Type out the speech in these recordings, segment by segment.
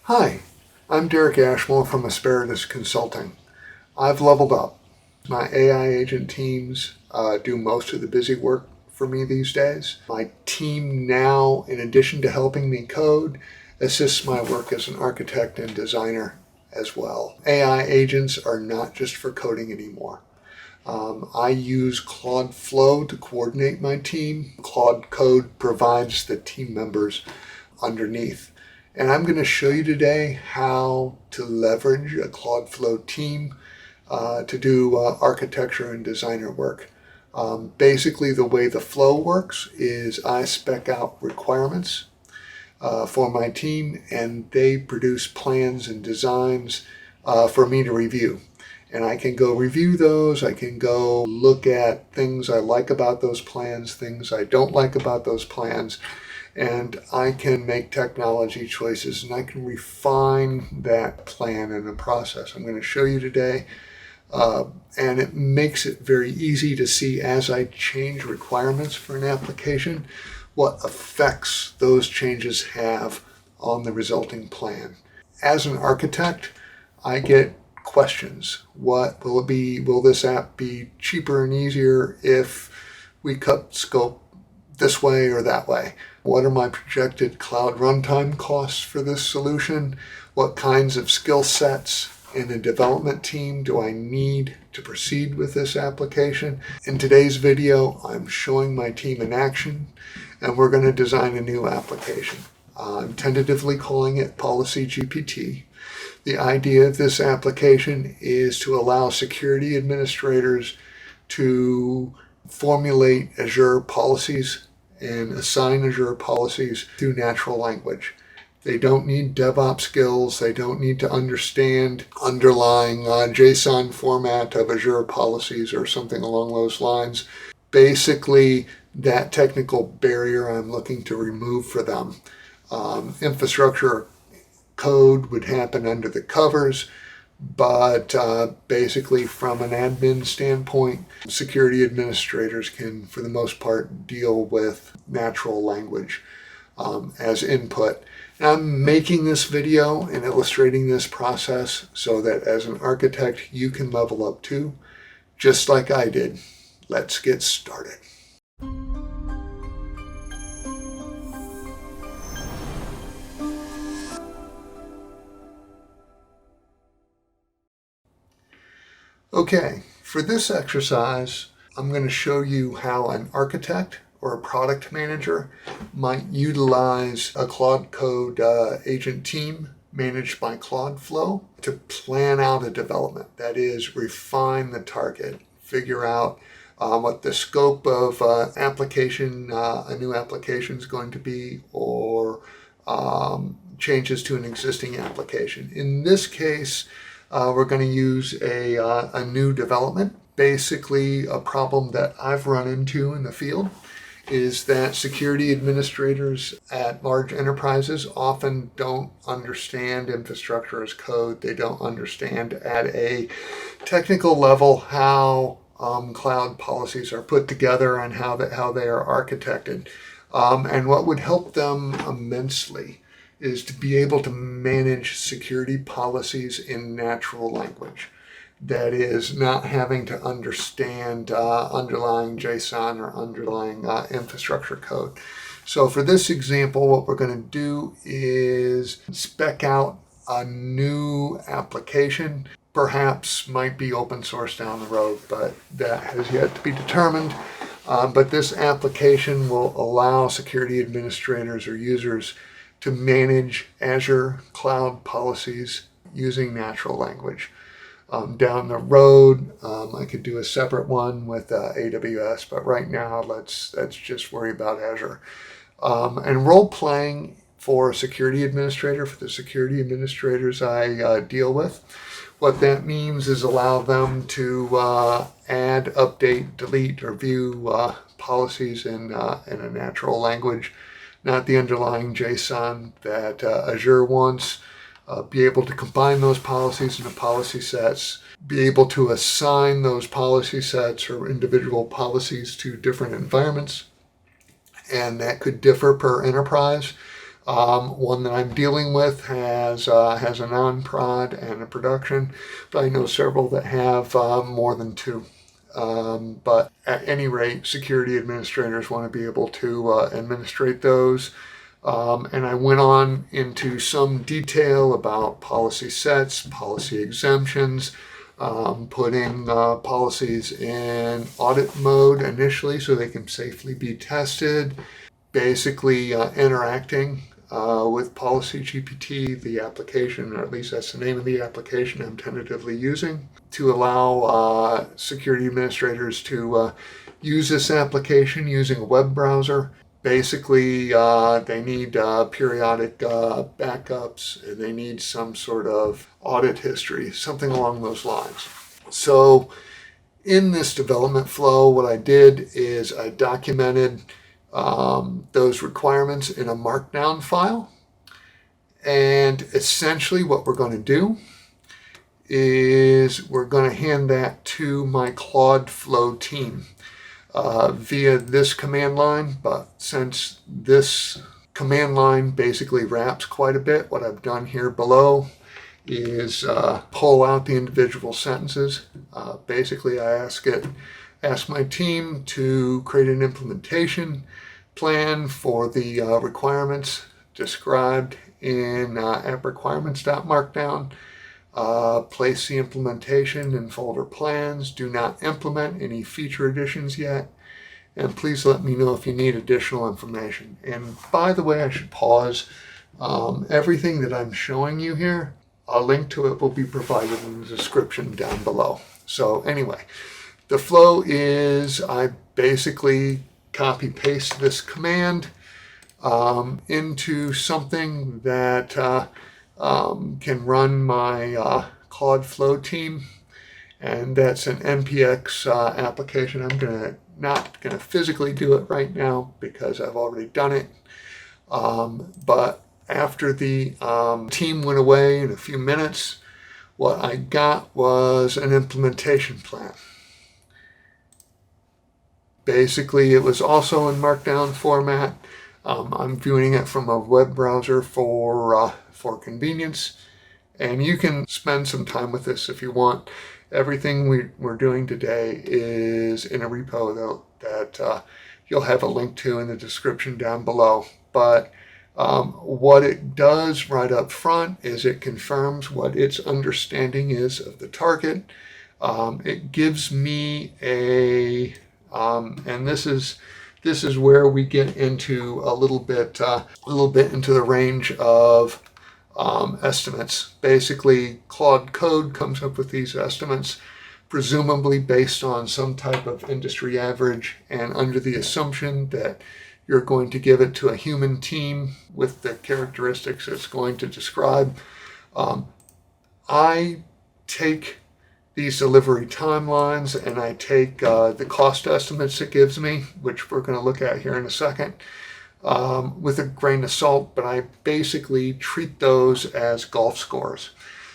Hi, I'm Derek Ashmore from Asperitas Consulting. I've leveled up. My AI agent teams do most of the busy work for me these days. My team now, in addition to helping me code, assists my work as an architect and designer as well. AI agents are not just for coding anymore. I use Claude-Flow to coordinate my team. Claude Code provides the team members underneath. And I'm going to show you today how to leverage a Claude-Flow team to do architecture and designer work. Basically, the way the flow works is I spec out requirements for my team, and they produce plans and designs for me to review. And I can go review those. I can go look at things I like about those plans, things I don't like about those plans, and I can make technology choices, and I can refine that plan in the process. I'm going to show you today, and it makes it very easy to see as I change requirements for an application, what effects those changes have on the resulting plan. As an architect, I get questions. What will it be? Will this app be cheaper and easier if we cut scope this way or that way? What are my projected cloud runtime costs for this solution? What kinds of skill sets in a development team do I need to proceed with this application? In today's video, I'm showing my team in action, and we're going to design a new application. I'm tentatively calling it Policy GPT. The idea of this application is to allow security administrators to formulate Azure policies and assign Azure policies through natural language. They don't need DevOps skills. They don't need to understand underlying JSON format of Azure policies or something along those lines. Basically, that technical barrier I'm looking to remove for them. Infrastructure code would happen under the covers, but basically from an admin standpoint, security administrators can, for the most part, deal with natural language as input. And I'm making this video and illustrating this process so that as an architect, you can level up too, just like I did. Let's get started. Okay, for this exercise, I'm going to show you how an architect or a product manager might utilize a Claude Code agent team managed by Claude-Flow to plan out a development. That is, refine the target, figure out what the scope of application, a new application is going to be, or changes to an existing application. In this case, we're going to use a new development. Basically, a problem that I've run into in the field is that security administrators at large enterprises often don't understand infrastructure as code. They don't understand at a technical level how cloud policies are put together and how they are architected. And what would help them immensely is to be able to manage security policies in natural language. That is, not having to understand underlying JSON or underlying infrastructure code. So for this example, what we're going to do is spec out a new application. Perhaps might be open source down the road, but that has yet to be determined. But this application will allow security administrators or users to manage Azure cloud policies using natural language. Down the road, I could do a separate one with AWS, but right now let's just worry about Azure. And role playing for a security administrator, for the security administrators I deal with, what that means is allow them to add, update, delete, or view policies in a natural language, not the underlying JSON that Azure wants. Be able to combine those policies into policy sets, be able to assign those policy sets or individual policies to different environments, and that could differ per enterprise. One that I'm dealing with has a non-prod and a production, but I know several that have more than two. But at any rate, security administrators want to be able to administrate those. And I went on into some detail about policy sets, policy exemptions, putting policies in audit mode initially so they can safely be tested, basically interacting with Policy GPT, the application, or at least that's the name of the application I'm tentatively using, to allow security administrators to use this application using a web browser. Basically, they need periodic backups, and they need some sort of audit history, something along those lines. So in this development flow, what I did is I documented those requirements in a markdown file. And essentially what we're going to do is we're going to hand that to my Claude-Flow team via this command line. But since this command line basically wraps quite a bit, what I've done here below is pull out the individual sentences. Basically, I ask my team to create an implementation plan for the requirements described in app requirements.markdown. Place the implementation in folder plans. Do not implement any feature additions yet. And please let me know if you need additional information. And by the way, I should pause. Everything that I'm showing you here, a link to it will be provided in the description down below. So anyway, the flow is I basically copy paste this command into something that can run my Claude-Flow team, and that's an NPX application. I'm not gonna physically do it right now because I've already done it, but after the team went away in a few minutes, what I got was an implementation plan. Basically, it was also in Markdown format. I'm viewing it from a web browser for convenience, and you can spend some time with this if you want. Everything we're doing today is in a repo that you'll have a link to in the description down below. But what it does right up front is it confirms what its understanding is of the target. It gives me a and this is where we get into a little bit into the range of estimates. Basically, Claude Code comes up with these estimates, presumably based on some type of industry average, and under the assumption that you're going to give it to a human team with the characteristics it's going to describe. I take these delivery timelines and I take the cost estimates it gives me, which we're going to look at here in a second, with a grain of salt, but I basically treat those as golf scores.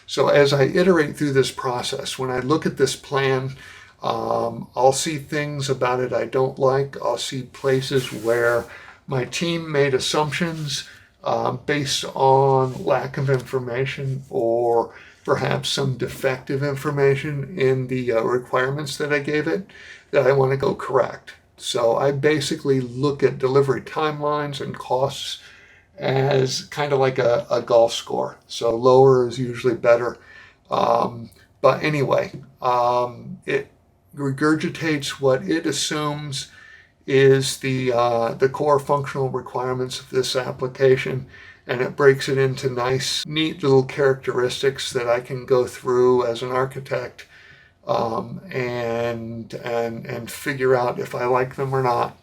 So as I iterate through this process, when I look at this plan, I'll see things about it I don't like. I'll see places where my team made assumptions based on lack of information or perhaps some defective information in the requirements that I gave it that I want to go correct. So I basically look at delivery timelines and costs as kind of like a golf score. So lower is usually better. But anyway, it regurgitates what it assumes is the core functional requirements of this application, and it breaks it into nice, neat little characteristics that I can go through as an architect and figure out if I like them or not.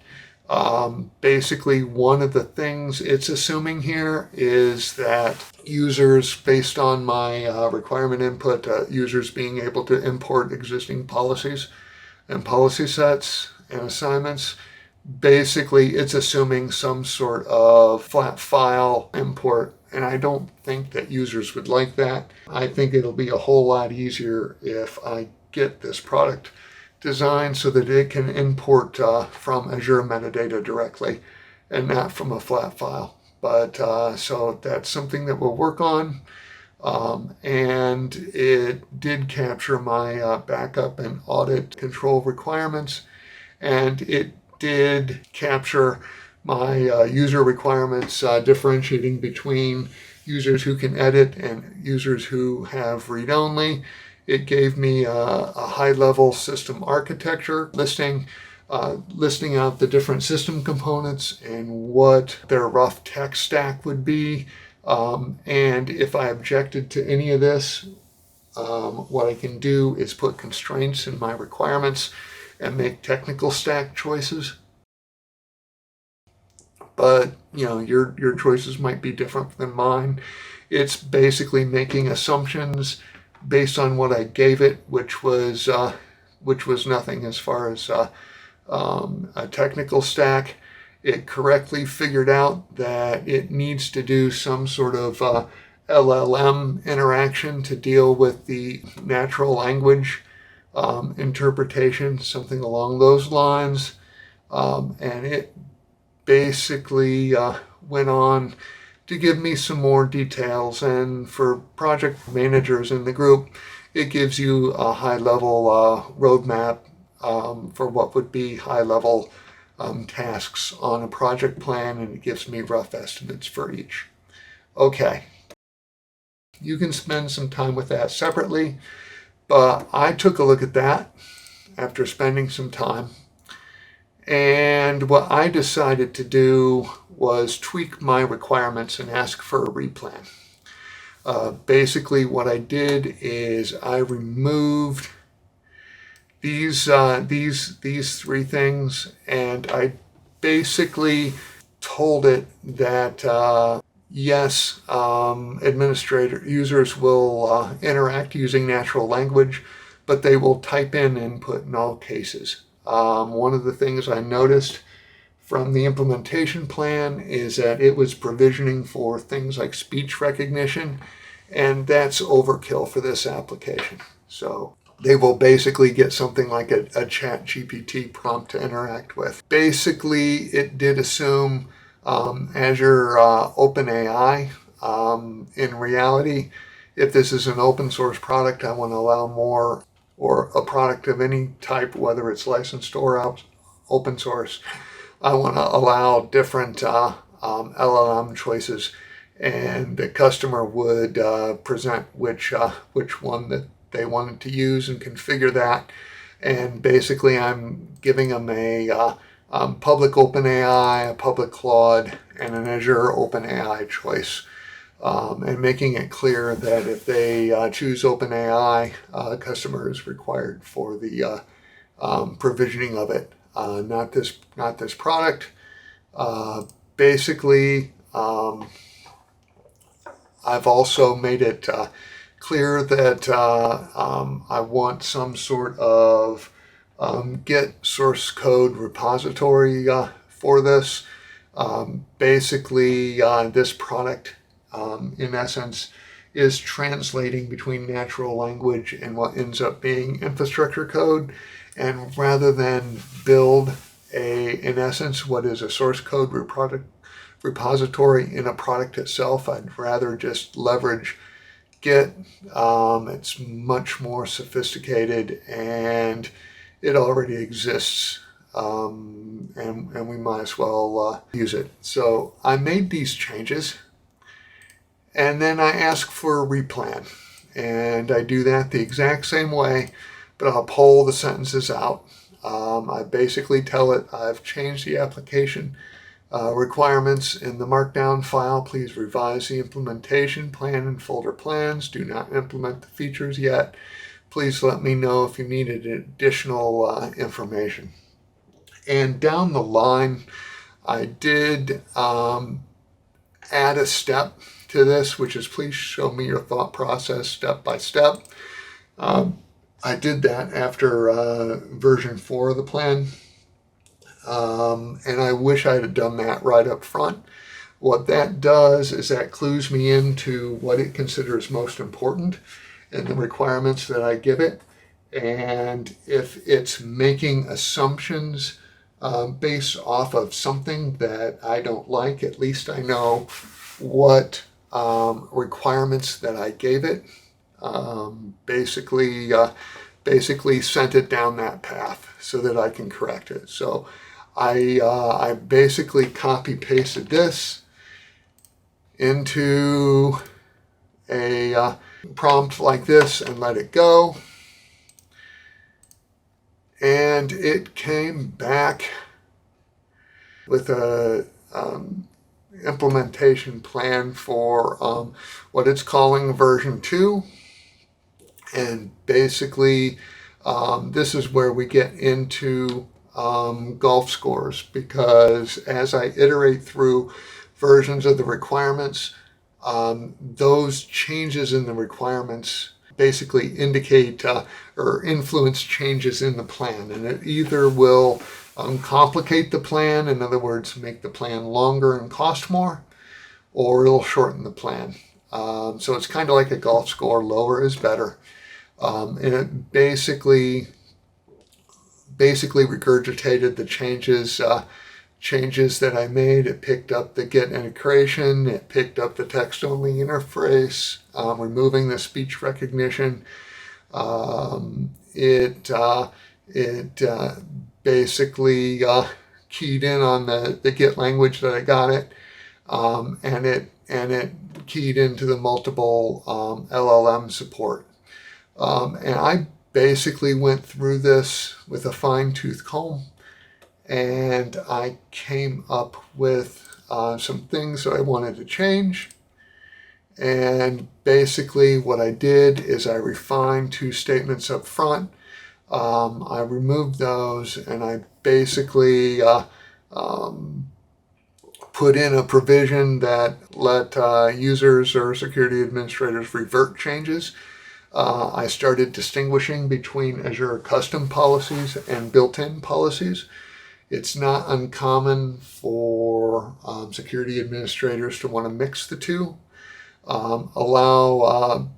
Basically, one of the things it's assuming here is that users, based on my requirement input, users being able to import existing policies and policy sets and assignments. Basically, it's assuming some sort of flat file import, and I don't think that users would like that. I think it'll be a whole lot easier if I get this product designed so that it can import from Azure metadata directly and not from a flat file. But so that's something that we'll work on. And it did capture my backup and audit control requirements, and it did capture my user requirements, differentiating between users who can edit and users who have read-only. It gave me a high-level system architecture listing, listing out the different system components and what their rough tech stack would be. And if I objected to any of this, what I can do is put constraints in my requirements and make technical stack choices. But your choices might be different than mine. It's basically making assumptions based on what I gave it, which was nothing as far as a technical stack. It correctly figured out that it needs to do some sort of LLM interaction to deal with the natural language interpretation, something along those lines. And it basically went on to give me some more details. And for project managers in the group, it gives you a high-level roadmap for what would be high-level tasks on a project plan, and it gives me rough estimates for each. Okay, you can spend some time with that separately, but I took a look at that after spending some time, and what I decided to do was tweak my requirements and ask for a replan. Basically what I did is I removed these three things, and I basically told it that yes, administrator users will interact using natural language, but they will type in input in all cases. One of the things I noticed from the implementation plan is that it was provisioning for things like speech recognition, and that's overkill for this application. So they will basically get something like a chat GPT prompt to interact with. Basically, it did assume Azure OpenAI. In reality, if this is an open source product, I want to allow more, or a product of any type, whether it's licensed or open source, I want to allow different LLM choices, and the customer would present which one that they wanted to use and configure that. And basically I'm giving them a public OpenAI, a public Claude, and an Azure OpenAI choice, and making it clear that if they choose OpenAI, customer is required for the provisioning of it, not this product. Basically, I've also made it clear that I want some sort of Git source code repository for this. Basically, this product, in essence, is translating between natural language and what ends up being infrastructure code. And rather than build in essence, what is a source code repository in a product itself, I'd rather just leverage Git. It's much more sophisticated, and it already exists, and we might as well use it. So I made these changes, and then I ask for a replan, and I do that the exact same way, but I'll pull the sentences out. I basically tell it I've changed the application requirements in the markdown file. Please revise the implementation plan and folder plans. Do not implement the features yet. Please let me know if you needed additional information. And down the line, I did add a step to this, which is please show me your thought process step by step. I did that after version 4 of the plan. And I wish I had done that right up front. What that does is that clues me into what it considers most important and the requirements that I give it. And if it's making assumptions based off of something that I don't like. At least I know what requirements that I gave it. Basically sent it down that path so that I can correct it. So I basically copy pasted this into a prompt like this and let it go. And it came back with a implementation plan for what it's calling version 2. And basically, this is where we get into golf scores, because as I iterate through versions of the requirements, those changes in the requirements basically indicate or influence changes in the plan. And it either will complicate the plan, in other words, make the plan longer and cost more, or it'll shorten the plan. So it's kind of like a golf score, lower is better. And it basically regurgitated the changes that I made. It picked up the get integration. It picked up the text-only interface, removing the speech recognition. It basically keyed in on the get language that I got it, and it keyed into the multiple LLM support. And I basically went through this with a fine-tooth comb, and I came up with some things that I wanted to change. And basically what I did is I refined 2 statements up front. I removed those, and I basically put in a provision that let users or security administrators revert changes. I started distinguishing between Azure custom policies and built-in policies. It's not uncommon for security administrators to want to mix the two.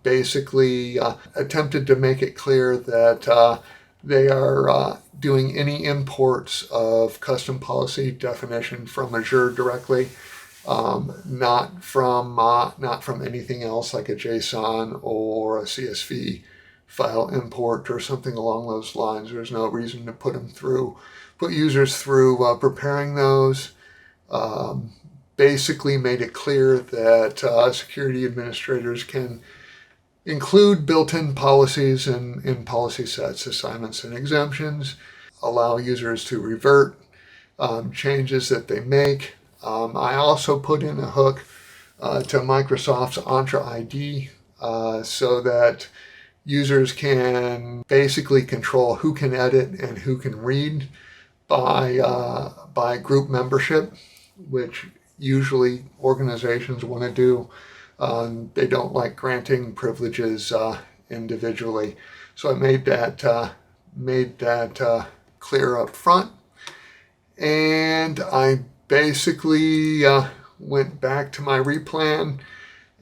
Basically attempted to make it clear that they are doing any imports of custom policy definition from Azure directly, not from anything else like a JSON or a CSV file import or something along those lines. There's no reason to put users through preparing those. Basically made it clear that security administrators can include built-in policies in policy sets, assignments, and exemptions, allow users to revert changes that they make. I also put in a hook to Microsoft's Entra ID so that users can basically control who can edit and who can read by group membership, which usually organizations want to do. They don't like granting privileges individually. So I made that clear up front. And I basically went back to my replan,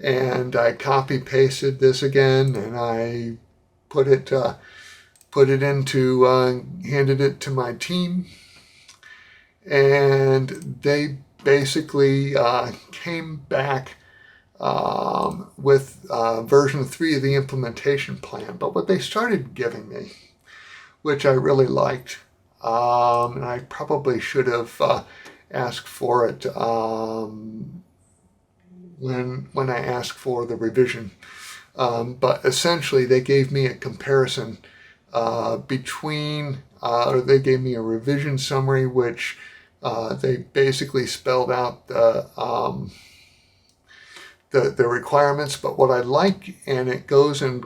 and I copy pasted this again, and I handed it to my team, and they basically came back with version 3 of the implementation plan. But what they started giving me, which I really liked, and I probably should have asked for it when I asked for the revision. But essentially, they gave me a comparison they gave me a revision summary, which they basically spelled out the requirements. But what I like, and it goes in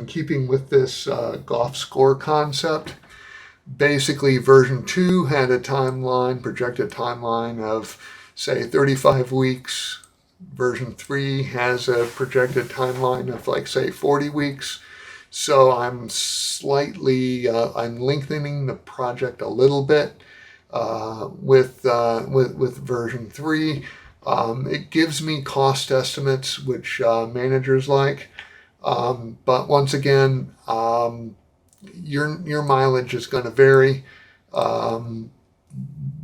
keeping with this golf score concept. Basically, version 2 had a projected timeline of, say, 35 weeks. Version 3 has a projected timeline of, like, say, 40 weeks. So I'm lengthening the project a little bit with version 3. It gives me cost estimates, which managers like. But once again, your mileage is going to vary.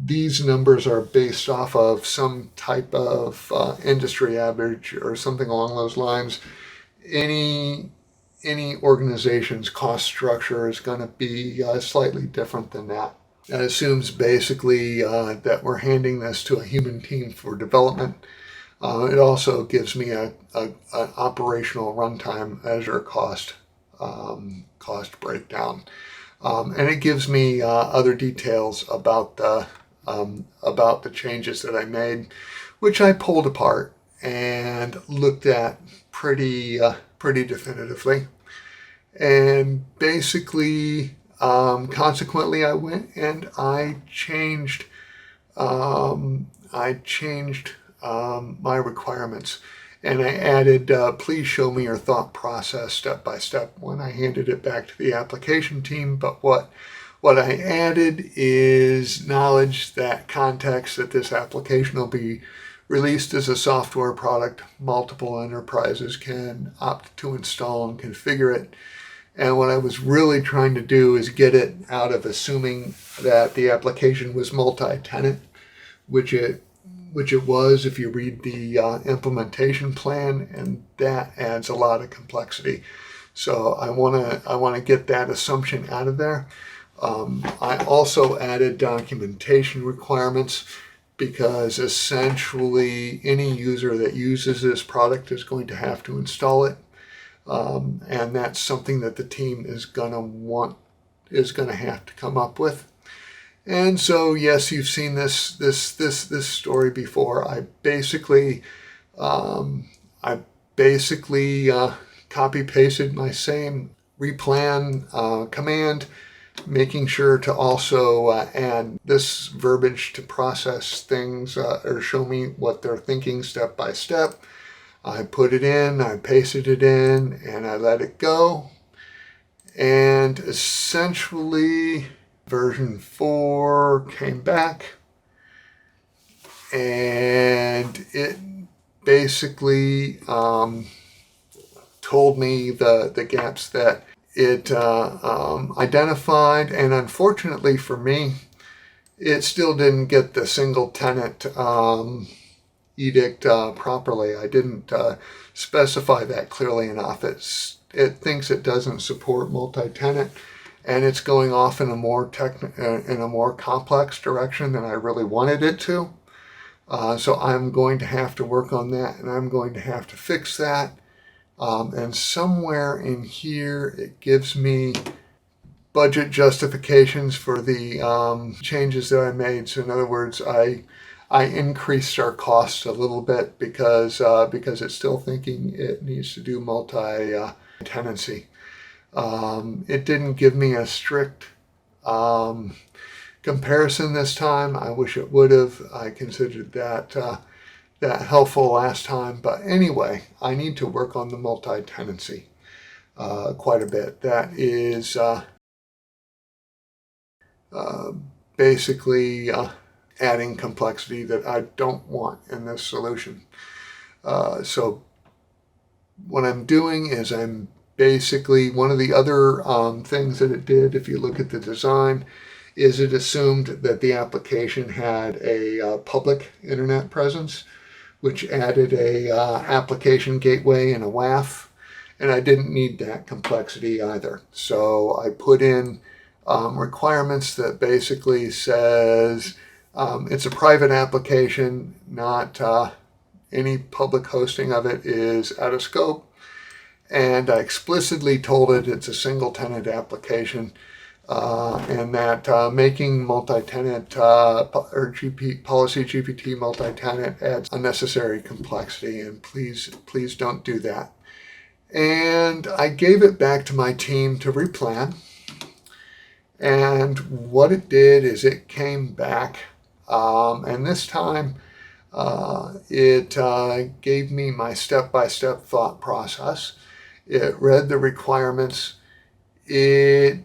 these numbers are based off of some type of industry average or something along those lines. Any organization's cost structure is going to be slightly different than that. That assumes basically that we're handing this to a human team for development. It also gives me an operational runtime Azure cost breakdown, and it gives me other details about the changes that I made, which I pulled apart and looked at pretty definitively. And basically, consequently, I went and I changed my requirements, and I added, please show me your thought process step by step when I handed it back to the application team. But what I added is knowledge that context that this application will be released as a software product. Multiple enterprises can opt to install and configure it. And what I was really trying to do is get it out of assuming that the application was multi-tenant, which it was if you read the implementation plan, and that adds a lot of complexity. So I want to get that assumption out of there. I also added documentation requirements because essentially any user that uses this product is going to have to install it. And that's something that the team is going to have to come up with. And so, yes, you've seen this story before. I basically copy pasted my same replan command, making sure to also add this verbiage to process things or show me what they're thinking step by step. I put it in, I pasted it in, and I let it go. And essentially, version 4 came back, and it basically told me the gaps that it identified, and unfortunately for me, it still didn't get the single tenant edict properly. I didn't specify that clearly enough. It thinks it doesn't support multi-tenant, and it's going off in a more complex direction than I really wanted it to. So I'm going to have to work on that, and I'm going to have to fix that. And somewhere in here, it gives me budget justifications for the changes that I made. So in other words, I increased our costs a little bit because it's still thinking it needs to do multi-tenancy. It didn't give me a strict comparison this time. I wish it would have. I considered that helpful last time. But anyway, I need to work on the multi-tenancy quite a bit. That is basically adding complexity that I don't want in this solution. So what I'm doing is I'm basically, one of the other things that it did, if you look at the design, is it assumed that the application had a public internet presence, which added a application gateway and a WAF, and I didn't need that complexity either. So I put in requirements that basically says it's a private application, not any public hosting of it is out of scope. And I explicitly told it it's a single tenant application, and that making multi-tenant or policy GPT multi-tenant adds unnecessary complexity, and please don't do that. And I gave it back to my team to replan. And what it did is it came back, and this time it gave me my step-by-step thought process. It read the requirements. It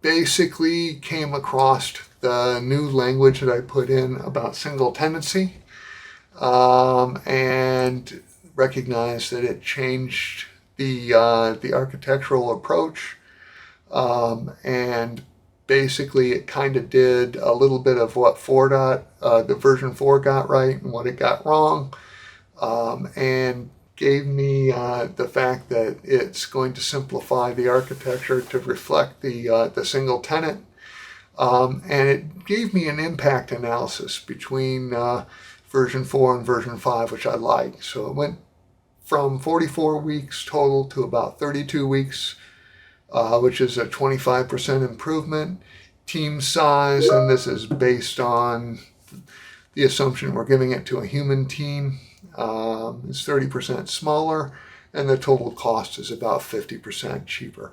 basically came across the new language that I put in about single tenancy, and recognized that it changed the architectural approach, and basically it kind of did a little bit of what the version 4 got right and what it got wrong, and gave me the fact that it's going to simplify the architecture to reflect the single tenant. And it gave me an impact analysis between version 4 and version 5, which I like. So it went from 44 weeks total to about 32 weeks, which is a 25% improvement. Team size, and this is based on the assumption we're giving it to a human team, is 30% smaller, and the total cost is about 50% cheaper.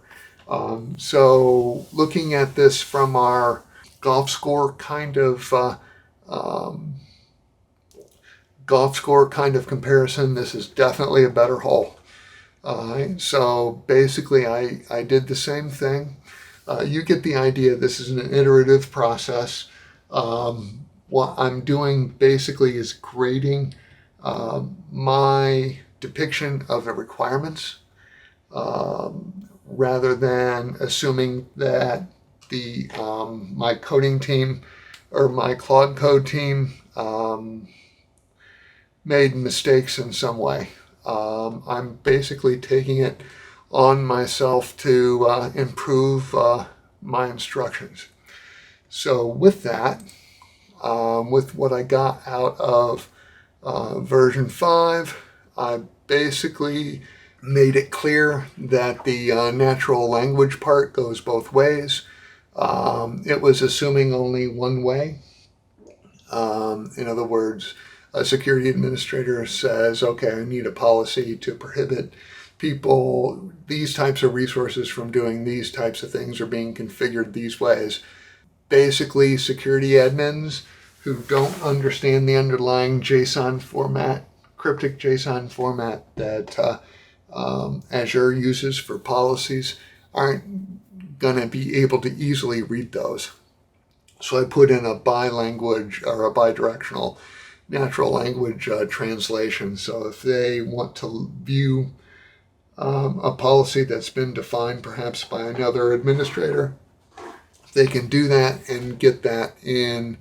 So looking at this from our golf score kind of comparison, this is definitely a better hole. So basically I did the same thing. You get the idea. This is an iterative process. What I'm doing basically is grading my depiction of the requirements, rather than assuming that my coding team or my Claude Code team made mistakes in some way. I'm basically taking it on myself to improve my instructions. So with that, with what I got out of version 5, I basically made it clear that the natural language part goes both ways. It was assuming only one way. In other words, a security administrator says, okay, I need a policy to prohibit people, these types of resources from doing these types of things or being configured these ways. Basically, security admins who don't understand the underlying JSON format, cryptic JSON format that Azure uses for policies, aren't going to be able to easily read those. So I put in a bilanguage or a bidirectional natural language translation. So if they want to view a policy that's been defined perhaps by another administrator, they can do that and get that in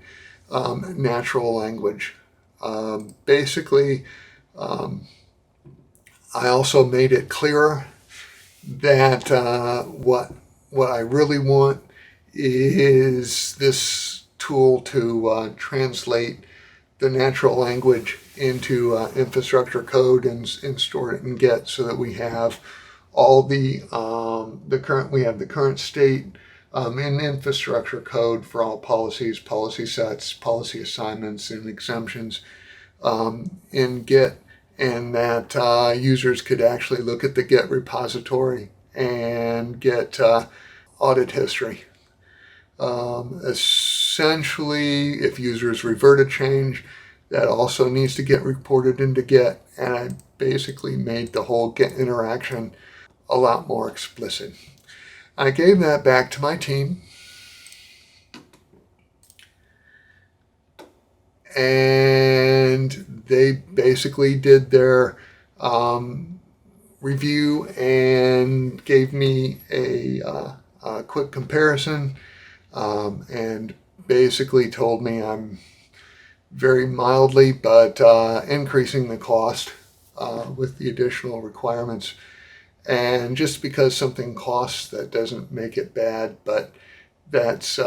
natural language. Basically, I also made it clearer that what I really want is this tool to translate the natural language into infrastructure code and store it in Git, so that we have all the current state in infrastructure code for all policies, policy sets, policy assignments, and exemptions in Git, and that users could actually look at the Git repository and get audit history. Essentially, if users revert a change, that also needs to get reported into Git, and I basically made the whole Git interaction a lot more explicit. I gave that back to my team, and they basically did their review and gave me a quick comparison, and basically told me I'm very mildly but increasing the cost with the additional requirements. And just because something costs, that doesn't make it bad, but that's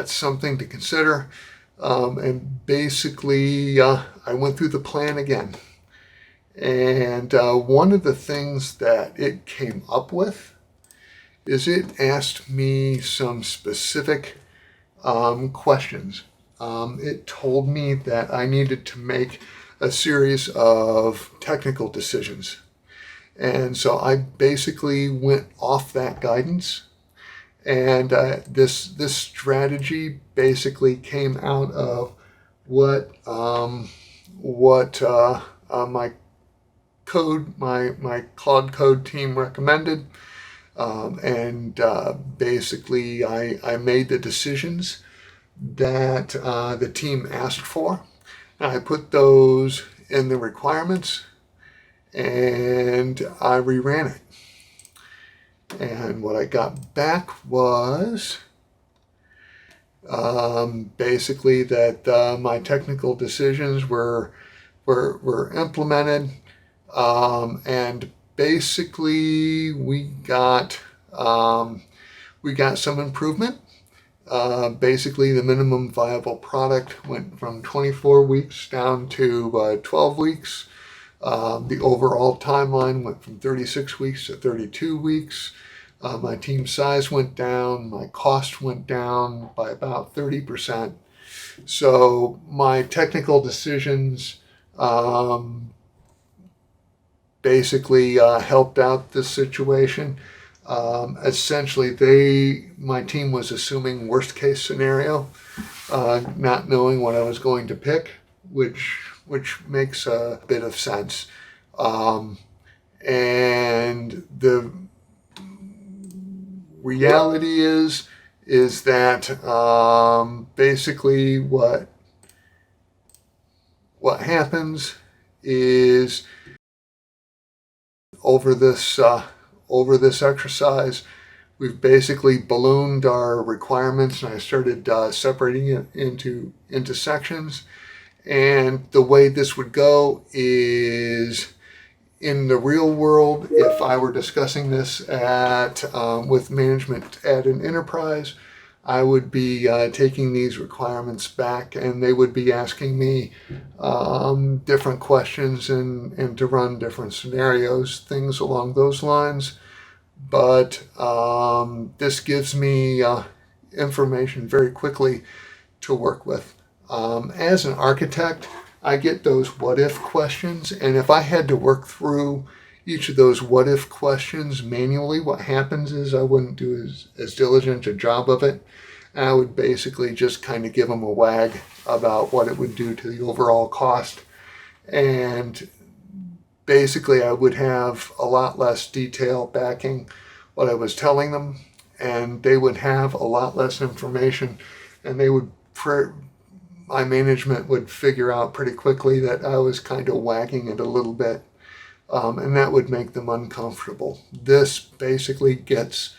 something to consider. And basically, I went through the plan again. And one of the things that it came up with is it asked me some specific questions. It told me that I needed to make a series of technical decisions. And so I basically went off that guidance. And this strategy basically came out of what my Claude Code team recommended, and basically I made the decisions that the team asked for. I put those in the requirements, and I reran it. And what I got back was basically that my technical decisions were implemented, and basically we got some improvement. Basically, the minimum viable product went from 24 weeks down to 12 weeks. The overall timeline went from 36 weeks to 32 weeks. My team size went down. My cost went down by about 30%. So my technical decisions basically helped out this situation. Essentially, my team was assuming worst case scenario, not knowing what I was going to pick, which makes a bit of sense. And the reality is that basically what happens is over this exercise, we've basically ballooned our requirements, and I started separating it into sections. And the way this would go is, in the real world, if I were discussing this with management at an enterprise, I would be taking these requirements back, and they would be asking me different questions and to run different scenarios, things along those lines. But this gives me information very quickly to work with. As an architect, I get those what if questions, and if I had to work through each of those what if questions manually, what happens is I wouldn't do as diligent a job of it. And I would basically just kind of give them a wag about what it would do to the overall cost. And basically, I would have a lot less detail backing what I was telling them, and they would have a lot less information, and my management would figure out pretty quickly that I was kind of wagging it a little bit, and that would make them uncomfortable. This basically gets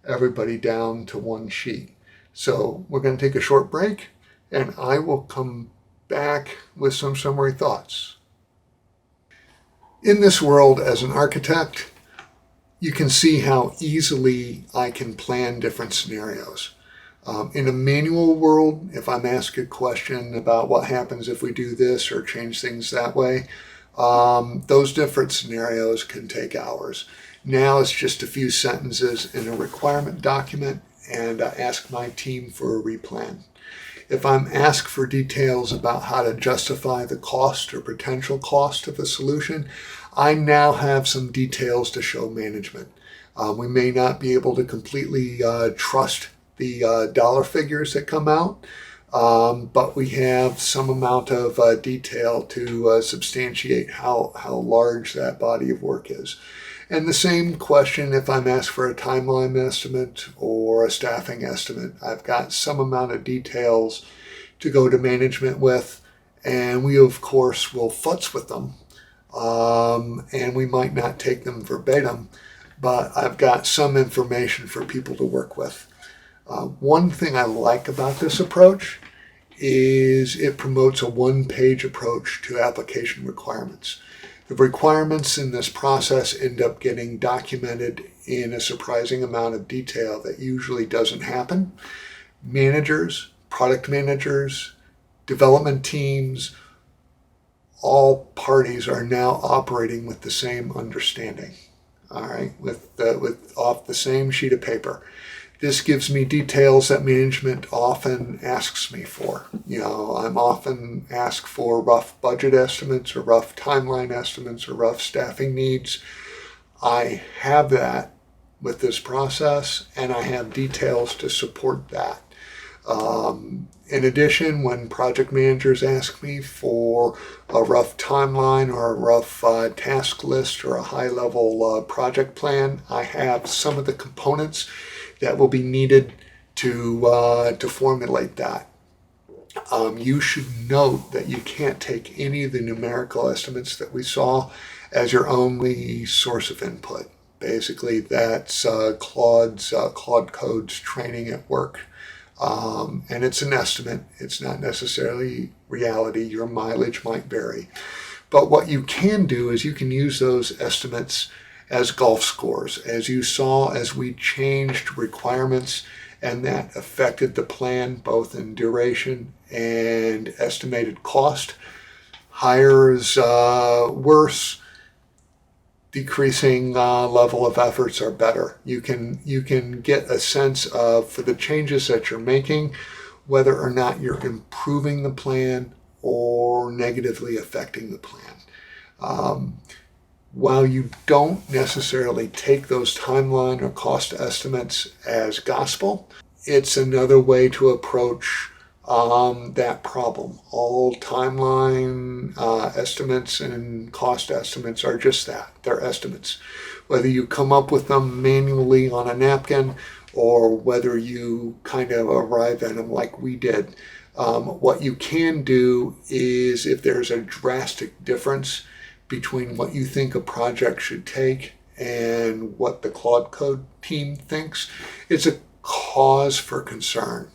everybody down to one sheet. So we're going to take a short break, and I will come back with some summary thoughts. In this world, as an architect, you can see how easily I can plan different scenarios. In a manual world, if I'm asked a question about what happens if we do this or change things that way, those different scenarios can take hours. Now it's just a few sentences in a requirement document, and I ask my team for a replan. If I'm asked for details about how to justify the cost or potential cost of a solution, I now have some details to show management. We may not be able to completely trust the dollar figures that come out, but we have some amount of detail to substantiate how large that body of work is. And the same question if I'm asked for a timeline estimate or a staffing estimate. I've got some amount of details to go to management with, and we of course will futz with them, and we might not take them verbatim, but I've got some information for people to work with. One thing I like about this approach is it promotes a one-page approach to application requirements. The requirements in this process end up getting documented in a surprising amount of detail that usually doesn't happen. Managers, product managers, development teams, all parties are now operating with the same understanding, all right, with off the same sheet of paper. This gives me details that management often asks me for. I'm often asked for rough budget estimates or rough timeline estimates or rough staffing needs. I have that with this process, and I have details to support that. In addition, when project managers ask me for a rough timeline or a rough task list or a high-level project plan, I have some of the components that will be needed to formulate that. You should note that you can't take any of the numerical estimates that we saw as your only source of input. Basically, that's Claude Code's training at work. And it's an estimate. It's not necessarily reality. Your mileage might vary. But what you can do is you can use those estimates as golf scores. As you saw, as we changed requirements and that affected the plan both in duration and estimated cost, higher is worse, decreasing level of efforts are better. You can get a sense of, for the changes that you're making, whether or not you're improving the plan or negatively affecting the plan. While you don't necessarily take those timeline or cost estimates as gospel, it's another way to approach that problem. All timeline estimates and cost estimates are just that. They're estimates. Whether you come up with them manually on a napkin or whether you kind of arrive at them like we did. What you can do is, if there's a drastic difference between what you think a project should take and what the Claude Code team thinks, it's a cause for concern.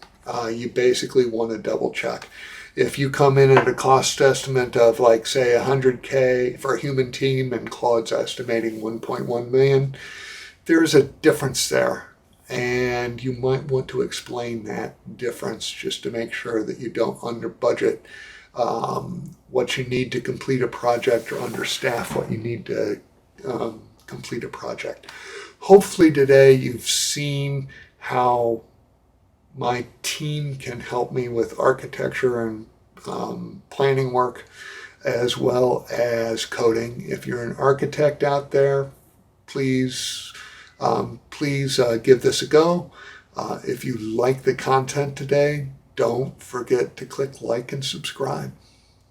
You basically want to double check. If you come in at a cost estimate of, like, say, $100K for a human team and Claude's estimating 1.1 million, there's a difference there. And you might want to explain that difference just to make sure that you don't under budget what you need to complete a project or understaff what you need to complete a project. Hopefully today you've seen how my team can help me with architecture and planning work as well as coding. If you're an architect out there, please give this a go. If you like the content today, don't forget to click like and subscribe.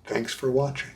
Thanks for watching.